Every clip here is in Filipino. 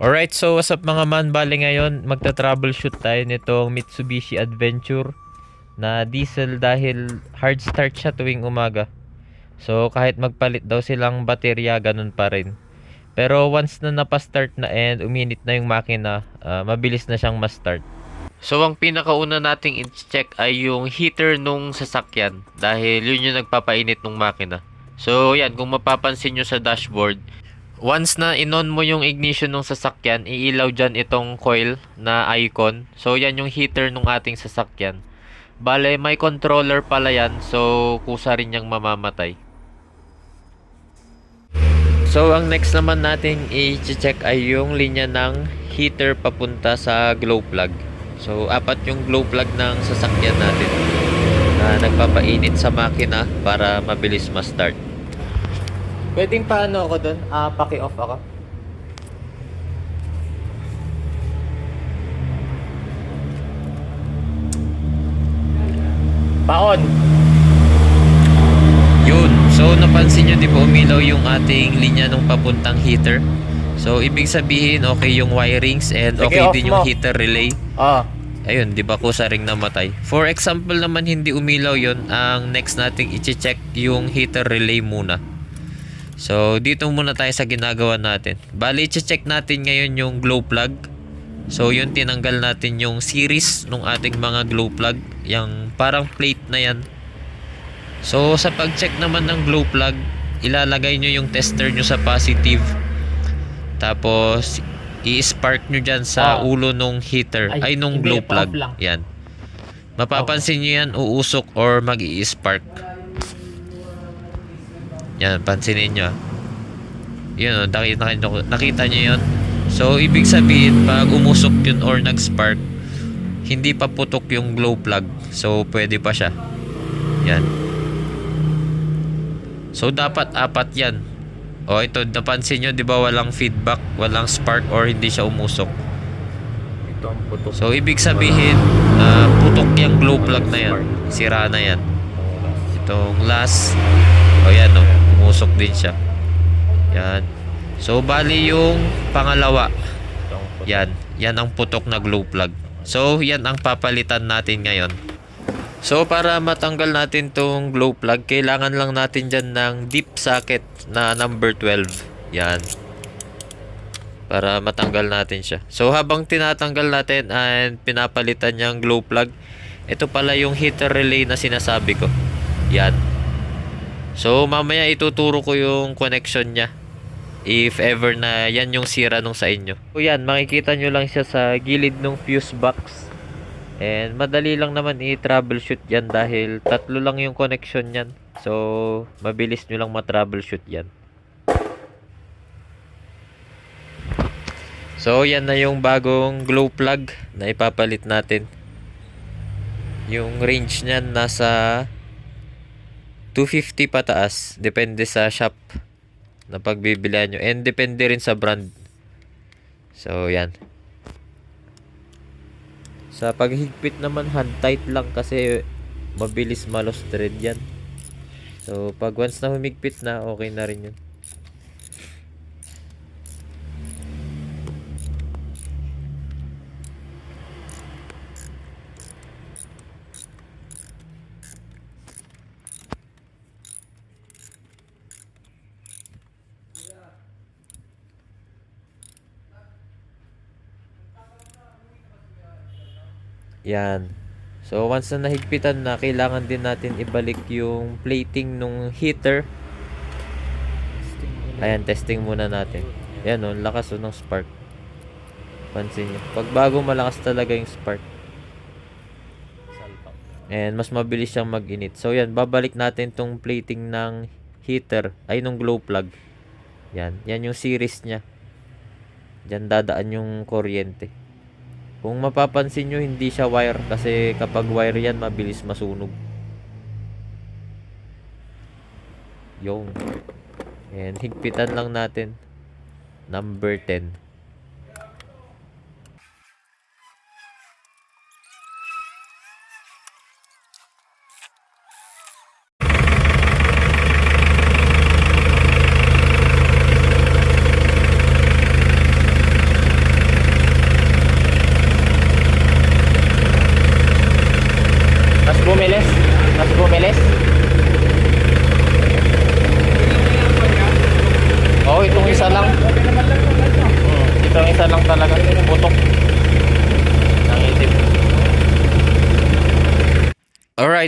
Alright, so what's up mga man? Bale ngayon, magta-troubleshoot tayo nitong Mitsubishi Adventure na diesel dahil hard start siya tuwing umaga. So kahit magpalit daw silang baterya, ganun pa rin. Pero once na napastart na and uminit na yung makina, mabilis na siyang ma-start. So ang pinakauna nating i-check ay yung heater nung sasakyan dahil yun yung nagpapainit ng makina. So yan, kung mapapansin nyo sa dashboard, once na inon mo yung ignition ng sasakyan, iilaw dyan itong coil na icon. So yan yung heater ng ating sasakyan. Bale, may controller pala yan, so kusa rin niyang mamamatay. So ang next naman nating i-check ay yung linya ng heater papunta sa glow plug. So apat yung glow plug ng sasakyan natin na nagpapainit sa makina para mabilis ma-start. Pwedeng paano ako doon? Paki-off ako. Pa-on. Yun. So napansin nyo, di ba umilaw yung ating linya nung papuntang heater? So ibig sabihin okay yung wirings and Sige, okay off din mo. yung heater relay. Ayun, di ba kusa ring namatay. For example naman hindi umilaw yon, ang next nating i-check yung heater relay muna. So dito muna tayo sa ginagawa natin. Bali i-check natin ngayon yung glow plug. So yun, tinanggal natin yung series ng ating mga glow plug, yung parang plate na yan. So sa pag-check naman ng glow plug, ilalagay nyo yung tester nyo sa positive. Tapos i-spark nyo dyan sa ulo nung heater, ay nung hindi, glow plug. pa-off lang. Yan. Mapapansin nyo yan, uusok or mag-i-spark. Yan, pansinin nyo. Yun, nakita nyo yun. So, ibig sabihin, pag umusok yun or nag-spark, hindi pa putok yung glow plug. So, pwede pa siya. Yan. So, dapat apat yan. O, ito, napansin nyo, di ba walang feedback, walang spark, or hindi siya umusok. Ito ang putok. So, ibig sabihin, putok yung glow plug na yan. Sira na yan. Itong last, o yan o, umusok din siya. Yan. So, bali yung pangalawa. Yan. Yan ang putok na glow plug. So, yan ang papalitan natin ngayon. So, para matanggal natin tong glow plug, kailangan lang natin dyan ng deep socket na number 12. Yan. Para matanggal natin siya. So, habang tinatanggal natin and pinapalitan yung glow plug, ito pala yung heater relay na sinasabi ko. Yan. So, mamaya ituturo ko yung connection niya. If ever na yan yung sira nung sa inyo. So, yan. Makikita nyo lang siya sa gilid ng fuse box. And madali lang naman i-troubleshoot yan dahil tatlo lang yung connection yan. So, mabilis nyo lang ma-troubleshoot yan. So, yan na yung bagong glow plug na ipapalit natin. Yung range niyan nasa 250 pataas. Depende sa shop na pagbibilihan nyo. And depende rin sa brand. So, yan. Sa paghigpit naman, hand tight lang kasi mabilis ma-lost thread yan. So, pag once na humigpit na, okay na rin yun. Yan. So, once na nahigpitan na, kailangan din natin ibalik yung plating nung heater. Ayan, testing muna natin. Yan o, lakas o ng spark. Pansin nyo. Pag bago, malakas talaga yung spark. And mas mabilis siyang mag-init. So, yan, babalik natin tong plating ng heater, ay nung glow plug. Yan, yan yung series niya. Diyan dadaan yung kuryente. Kung mapapansin nyo, hindi siya wire kasi kapag wire yan, mabilis masunog. Yung. And higpitan lang natin. Number 10.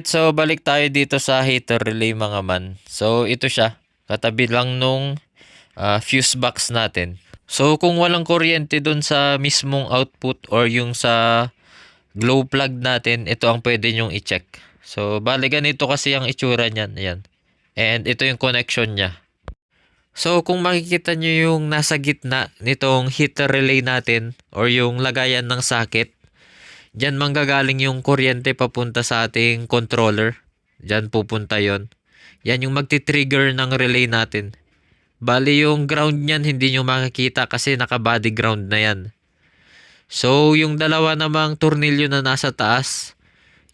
Alright, so balik tayo dito sa heater relay mga man. So ito siya, katabi lang nung fuse box natin. So kung walang kuryente dun sa mismong output or yung sa glow plug natin, ito ang pwede nyong i-check. So bali ganito kasi ang itsura niyan, ayan. And ito yung connection niya. So kung makikita nyo yung nasa gitna nitong heater relay natin or yung lagayan ng socket, diyan manggagaling yung kuryente papunta sa ating controller. Diyan pupunta yon. Yan yung magti-trigger ng relay natin. Bali yung ground niyan hindi nyo makikita kasi naka-body ground na yan. So yung dalawa namang tornilyo na nasa taas,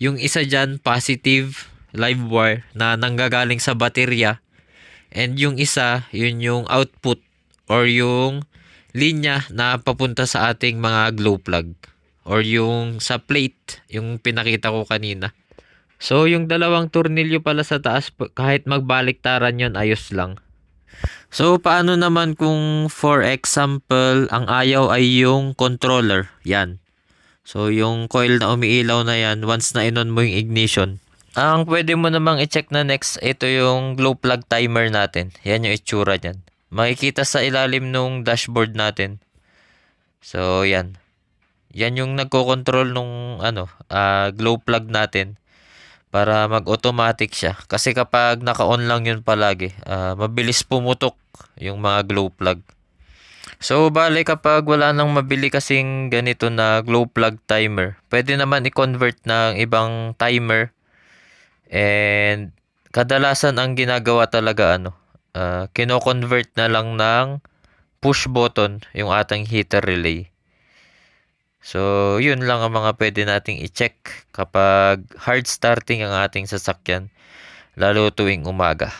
yung isa dyan positive live wire na nanggagaling sa baterya. And yung isa, yun yung output or yung linya na papunta sa ating mga glow plug or yung sa plate, yung pinakita ko kanina. So yung dalawang tornilyo pala sa taas, kahit magbaliktaran yun, ayos lang. So paano naman kung for example, ang ayaw ay yung controller? Yan. So yung coil na umiilaw na yan, once na inon mo yung ignition, ang pwede mo namang i-check na next, ito yung glow plug timer natin. Yan yung itsura niyan. Makikita sa ilalim nung dashboard natin. So yan. Yan yung nagko-control nung glow plug natin para mag-automatic siya. Kasi kapag naka-on lang yun palagi, mabilis pumutok yung mga glow plug. So bale kapag wala nang mabili kasing ganito na glow plug timer, pwede naman i-convert ng ibang timer. And kadalasan ang ginagawa talaga kino-convert na lang ng push button yung ating heater relay. So yun lang ang mga pwede nating i-check kapag hard starting ang ating sasakyan, lalo tuwing umaga.